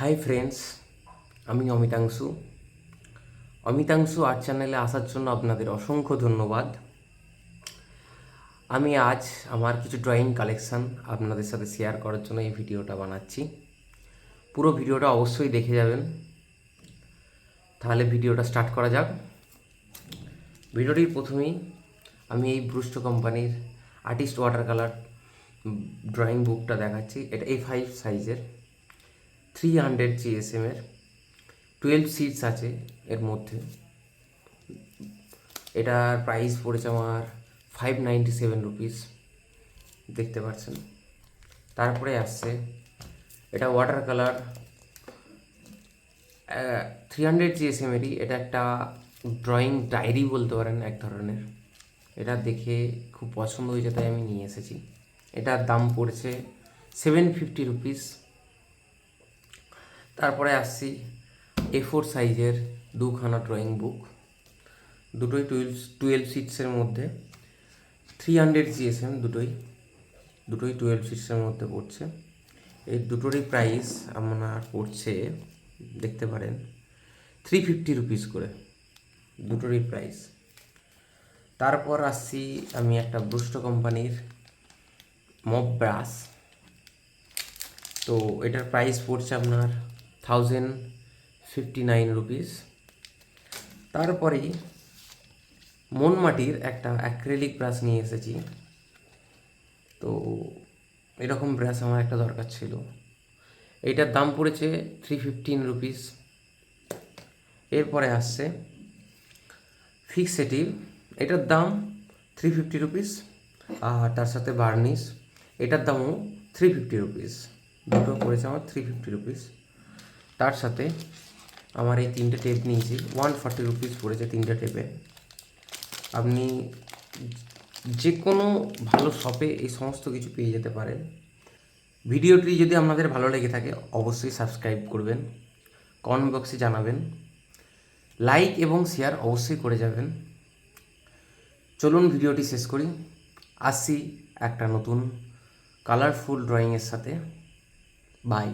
Hi friends, আমি অমিতাংশু art চ্যানেলে আসার জন্য আপনাদের অসংখ্য ধন্যবাদ। আমি আজ আমার কিছু ড্রয়িং কালেকশান আপনাদের সাথে শেয়ার করার জন্য এই ভিডিওটা বানাচ্ছি। পুরো ভিডিওটা অবশ্যই দেখে যাবেন। তাহলে ভিডিওটা স্টার্ট করা যাক। ভিডিওটির প্রথমেই আমি এই ব্রুস্টো কোম্পানির আর্টিস্ট ওয়াটার কালার ড্রয়িং বুকটা দেখাচ্ছি। এটা A5 সাইজের 300 GSM-এর 12 সিটস আছে এর মধ্যে। এটার প্রাইস পড়েছে আমার 597 রুপিস, দেখতে পাচ্ছেন। তারপরে আসছে এটা ওয়াটার কালার 300 GSM-এরই। এটা একটা ড্রয়িং ডায়েরি বলতে পারেন এক ধরনের। এটা দেখে খুব পছন্দ হয়েছে তাই আমি নিয়ে এসেছি। এটার দাম পড়ছে 750 রুপিস। তারপরে আসছি A4 সাইজের দুখানা ড্রয়িং বুক, দুটোই 12 সিটসের মধ্যে 300 GSM, দুটোই 12 সিটসের মধ্যে পড়ছে। এই দুটোরই প্রাইস আপনার পড়ছে, দেখতে পারেন, 350 রুপিস করে দুটোরই প্রাইস। তারপর আসছি আমি একটা ব্রুস্টো কোম্পানির মপ ব্রাশ। তো এটার প্রাইস পড়ছে আপনার 1059 রুপিস। তারপরেই মনমাটির একটা অ্যাক্রিলিক ব্রাশ নিয়ে এসেছি। তো এরকম ব্রাশ আমার একটা দরকার ছিল। এইটার দাম পড়েছে 315 রুপিস। এরপরে আসছে ফিক্সেটিভ, এটার দাম 350 রুপিস। আর তার সাথে বার্নিশ, এটার দামও 350 রুপিস। দুটো পড়েছে আমার 350 রুপিস। তার সাথে আমার এই তিনটে টেপ নিয়েছি, 140 রুপিস পড়েছে তিনটে টেপে। আপনি যে কোনো ভালো শপে এই সমস্ত কিছু পেয়ে যেতে পারেন। ভিডিওটি যদি আপনাদের ভালো লেগে থাকে অবশ্যই সাবস্ক্রাইব করবেন, কমেন্ট বক্সে জানাবেন, লাইক এবং শেয়ার অবশ্যই করে যাবেন। চলুন ভিডিওটি শেষ করি। আসছি একটা নতুন কালারফুল ড্রয়িংয়ের সাথে। বাই।